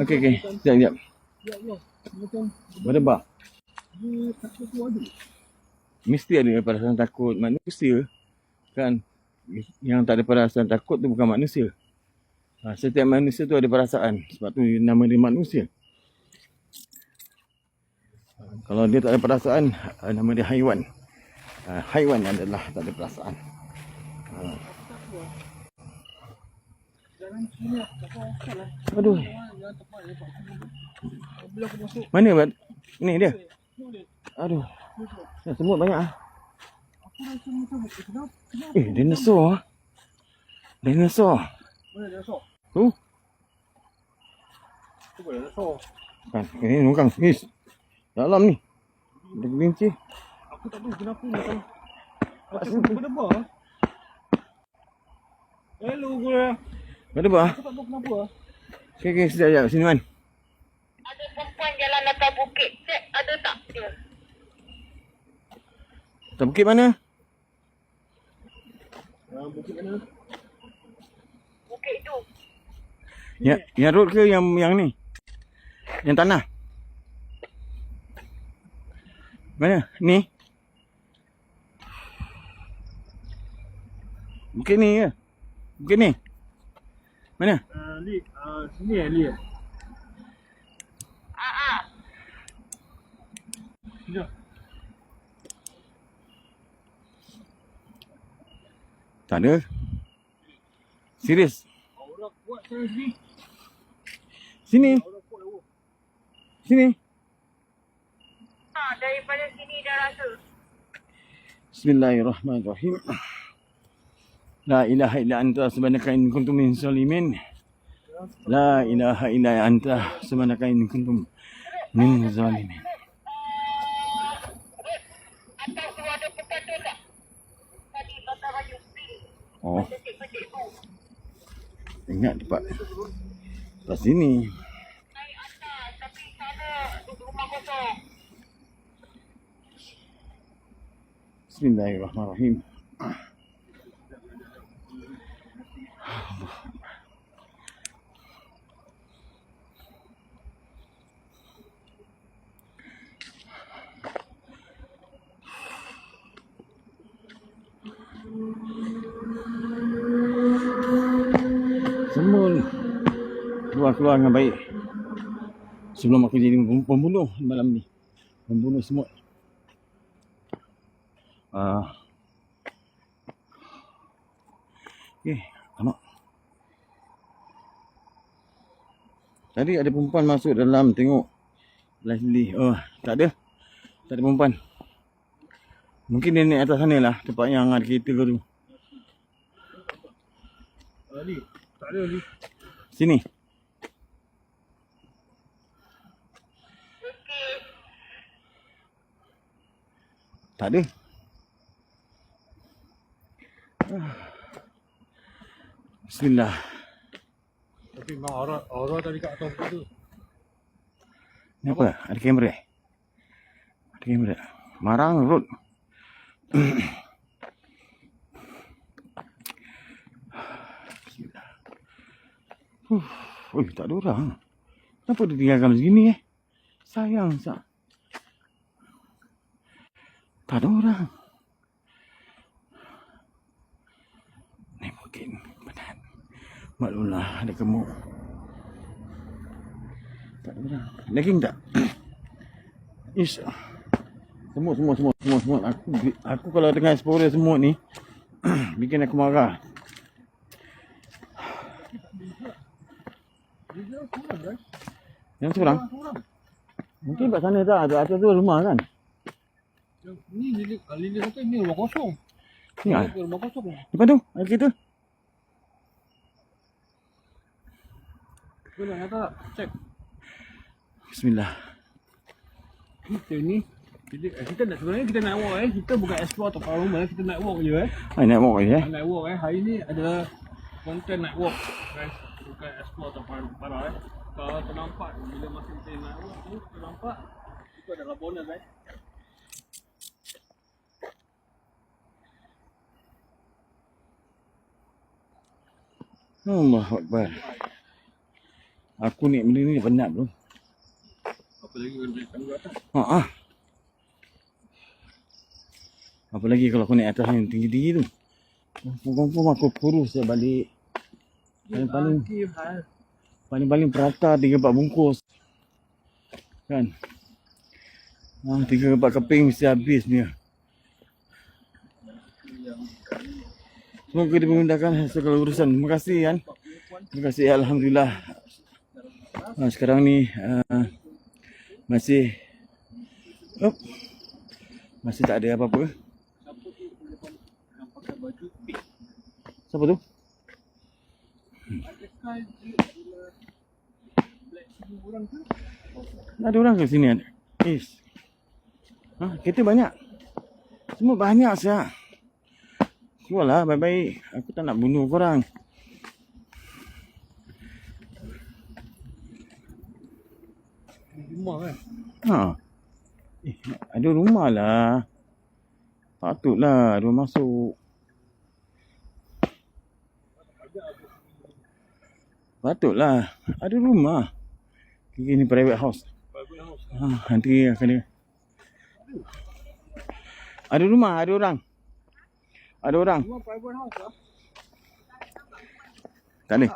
Okey, okey. Sekejap. Berdebak. Mesti ada perasaan takut manusia. Kan? Yang tak ada perasaan takut tu bukan manusia. Setiap manusia tu ada perasaan. Sebab tu nama dia manusia. Kalau dia tak ada perasaan, nama dia haiwan. Haiwan adalah tak ada perasaan. Aduh. Mana buat? Ni dia. Aduh. Semut banyak ah. Dinosaur. Dinosaur. Mana dinosaur? Tu. Tu boleh dinosaur. Kan, ini nunggang. Dalam ni. Ada kelinci. Aku tak tahu kenapa macam macam berdebah. Hello gua. Berdebah. Aku tak tahu kenapa. Okey, sekejap. Sini Man. Ada perempuan jalan atas bukit. Cek ada tak dia? Atas bukit mana? Bukit mana? Bukit tu. Yang road ke yang ni? Yang tanah? Mana? Ni? Bukit ni ke? Bukit ni? Mana? Li, sini Li. Sini. Tak ada. Serius? Orang kuat sana sini. Sini. Orang kuat lawa. Sini. Daripada sini dah rasa. Bismillahirrahmanirrahim. La ilaha illa anta subhanaka in kuntum min zalimin. La ilaha illa anta subhanaka in kuntum min zalimin. Atas tu ada petanda tak? Tadi patah baju pink. Oh, Petik-petik tu. ingat tempat sini. Naik atas tapi sana rumah kosong. Bismillahirrahmanirrahim. Semua keluar dengan baik. Sebelum aku jadi pembunuh malam ni. Pembunuh semut. Okey, tengok. Tadi ada perempuan masuk dalam tengok. Leslie. Oh, tak ada. Tak ada perempuan. Mungkin dia naik atas sana lah. Tempat yang ada kereta tu. Li, tak ada Li. Sini. Tak ada. Bismillah. Tapi memang aura tadi kat atas tu. Ni apa? Ada kamera? Ada kamera. Marang road. Bismillah. Tak ada orang. Kenapa dia tinggalkan macam gini Sayang sah. Tak ada orang. Ni mungkin penat. Maklumlah ada gemuk. Tak ada orang. Lagging tak? Ish. Semua. Aku kalau tengah explore semut ni bikin aku marah. Yang seorang? Mungkin kat sana tak ada. Atas tu rumah kan? Ni Lili kata ni rumah kosong. Ni rumah kosong. depan tu, ada kereta. Kau nak kata cek. Bismillah. Kita ni kita nak sebenarnya kita nak walk kita bukan explore atau rumah kita nak walk je Nak walk je Nak walk hari ni adalah konten nak walk guys, bukan explore atau parah Kalau ternampak bila masa kita nak walk tu ternampak itu adalah bonus Allahu Akbar. Aku ni benda ni penat bro. Apa lagi kena naik tangga atas? Ha. Apalagi kalau aku naik atas yang tinggi-tinggi tu. Confirm aku kurus saya balik. Paling perata 3-4 bungkus. Kan? 3-4 keping mesti habis dia. Semoga dimudahkan segala urusan. Terima kasih kan. Terima kasih alhamdulillah. Sekarang ni masih tak ada apa-apa. Yang pakai baju pink. Siapa tu? Adakah black semua orang ke? Ada orang ke sini? Kereta banyak. Semua banyak siap. Keluarlah baik-baik. Aku tak nak bunuh korang. Rumah kan? Ada rumah lah. Patutlah ada orang masuk. Patutlah ada rumah. Ini private house. Private house. Nanti akan ada rumah, ada orang. Ada orang. Rumah private house lah. Tak ada.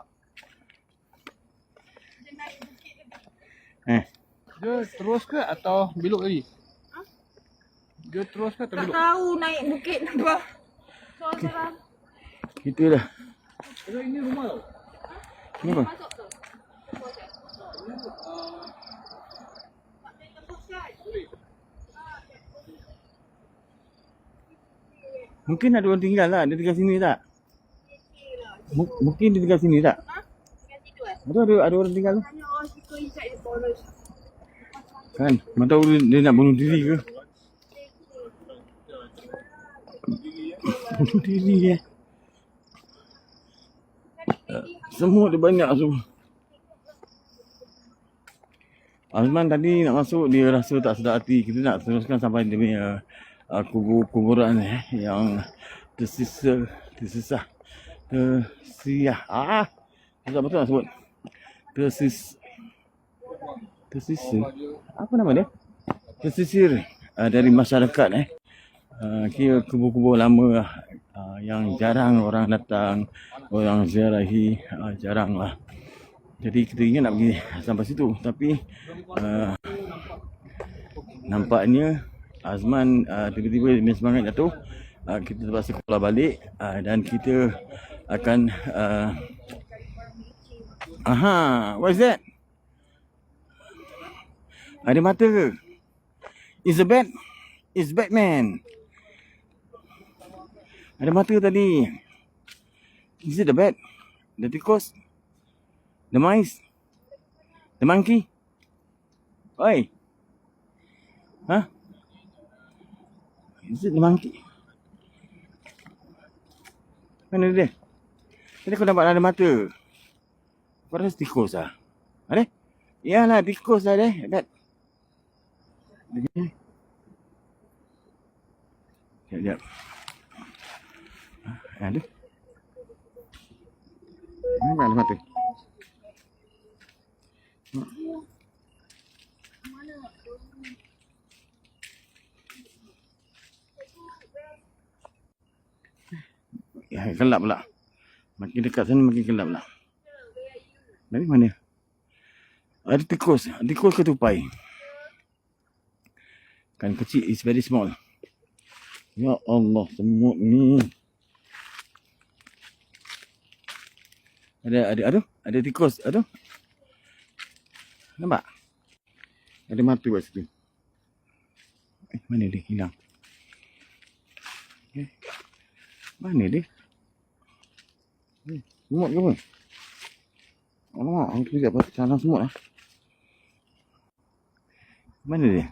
Dia terus ke atau belok tadi? Dia terus ke atau Tak belok? tahu naik bukit apa. Soal-soal. Kita dah. Kalau ini rumah tau. Kenapa? Masuk tu. Mungkin ada orang tinggal lah. Dia tinggal sini tak? Mungkin dia tinggal sini tak? Kat situ Betul ada orang tinggal tu. Tanya orang situ inside the forest. Kan? Mana tahu dia nak bunuh diri ke? Bunuh diri semua dia banyak semua. Azman tadi nak masuk, dia rasa tak sedap hati. Kita nak teruskan sampai dia punya kuburan yang tersisa. Susah betul nak sebut. Tersisa. Apa nama dia? Tersisir dari masyarakat kira kubur-kubur lama yang jarang orang datang, orang ziarahi, jarang lah. Jadi kita ingat nak pergi sampai situ, tapi nampaknya Azman tiba-tiba dia semangat jatuh. Kita terpaksa keluar balik dan kita akan what is that? Ada mata ke? It's a bat. It's Batman. Ada mata tadi. Is it the bat? The tikus? The mice? The monkey? Oi. Is it the monkey? Mana dia? Tadi aku nampak ada mata. Kau rasa tikus lah? Ada? Yalah, tikus lah dia. Dekat. Sekejap. Ada? Nampak ada mata? Gelap pula. Makin dekat sana makin gelap pula. Dari mana? Ada tikus. Tikus ke tupai? Kan kecil, is very small. Ya Allah, semut ni. Ada tikus. Aduh. Nampak? Ada mata kat situ. Mana dia hilang? Mana dia? Semut ke apa? Alamak, aku lihat pasal salah semut lah. Mana dia?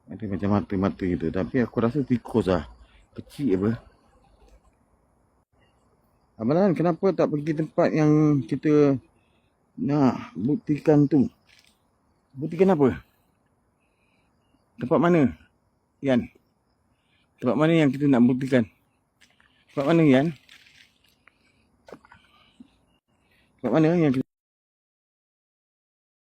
Ada macam mata-mata gitu. Tapi aku rasa tikus lah. Kecil apa. Abang, kenapa tak pergi tempat yang kita nak buktikan tu? Buktikan apa? Tempat mana? Yan? Tempat mana yang kita nak buktikan? Tempat mana Yan? Kat mana yang kita